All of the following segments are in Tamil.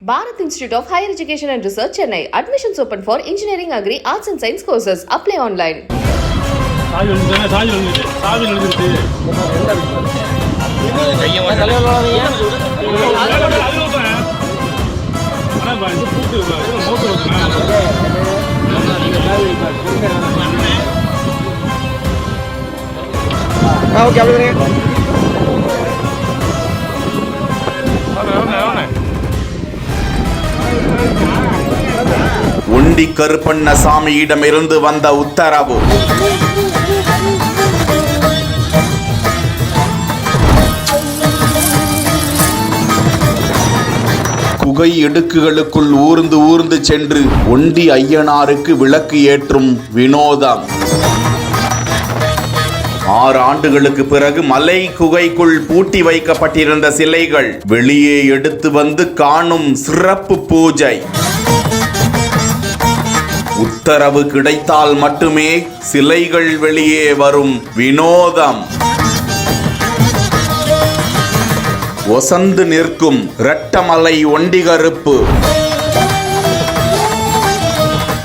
Bharat Institute of Higher Education and Research, Chennai. Admissions open for Engineering, Agri, Arts and Science courses. Apply online. உண்டி கருப்பண்ணசாமியிடமிருந்து வந்த உத்தரவு. குகை இடுக்குகளுக்குள் ஊர்ந்து சென்று ஒண்டி ஐயனாருக்கு விளக்கு ஏற்றும் வினோதம். 6 ஆண்டுகளுக்கு பிறகு மலை குகைக்குள் பூட்டி வைக்கப்பட்டிருந்த சிலைகள் வெளியே எடுத்து வந்து காணும் சிறப்பு பூஜை. உத்தரவு கிடைத்தால் மட்டுமே சிலைகள் வெளியே வரும் வினோதம். ஒசந்து நிற்கும் ரெட்டமலை ஒண்டிகருப்பு.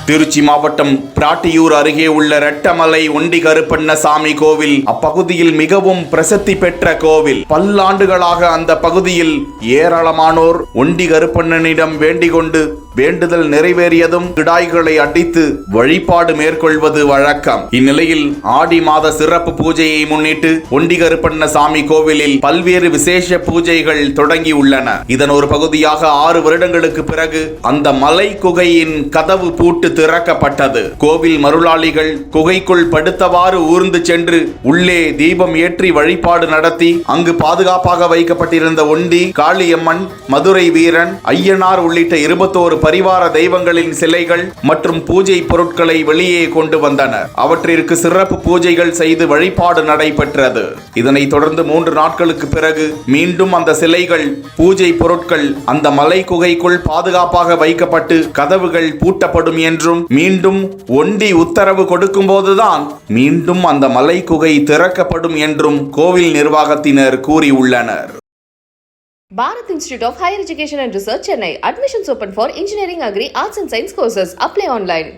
திருச்சி மாவட்டம் பிராட்டியூர் அருகே உள்ள ரெட்டமலை ஒண்டிகருப்பண்ணசாமி கோவில் அப்பகுதியில் மிகவும் பிரசித்தி பெற்ற கோவில். பல்லாண்டுகளாக அந்த பகுதியில் ஏராளமானோர் ஒண்டிகருப்பண்ணனிடம் வேண்டிக் கொண்டு வேண்டுதல் நிறைவேறியதும் கிடாய்களை அடித்து வழிபாடு மேற்கொள்வது வழக்கம். இந்நிலையில் ஆடி மாத சிறப்பு பூஜையை முன்னிட்டு ஒண்டிகருப்பண்ணசாமி கோவிலில் பல்வேறு விசேஷ பூஜைகள் தொடங்கி உள்ளன. இதன் ஒரு பகுதியாக 6 வருடங்களுக்கு பிறகு அந்த மலை குகையின் கதவு பூட்டு திறக்கப்பட்டது. கோவில் மருளாளிகள் குகைக்குள் படுத்தவாறு ஊர்ந்து சென்று உள்ளே தீபம் ஏற்றி வழிபாடு நடத்தி அங்கு பாதுகாப்பாக வைக்கப்பட்டிருந்த ஒண்டி, காளியம்மன், மதுரை வீரன், ஐயனார் உள்ளிட்ட 21 பரிவார தெய்வங்களின் சிலைகள் மற்றும் பூஜை பொருட்களை வெளியே கொண்டு வந்தனர். அவற்றிற்கு சிறப்பு பூஜைகள் செய்து வழிபாடு நடைபெற்றது. இதனைத் தொடர்ந்து 3 நாட்களுக்கு பிறகு மீண்டும் அந்த சிலைகள், பூஜை பொருட்கள் அந்த மலை குகைக்குள் பாதுகாப்பாக வைக்கப்பட்டு கதவுகள் பூட்டப்படும் என்றும், மீண்டும் ஒண்டி உத்தரவு கொடுக்கும் போதுதான் மீண்டும் அந்த மலை குகை திறக்கப்படும் என்றும் கோவில் நிர்வாகத்தினர் கூறியுள்ளனர். Bharat Institute of Higher Education and Research, Chennai. Admissions open for Engineering, Agri, Arts and Science courses. Apply online.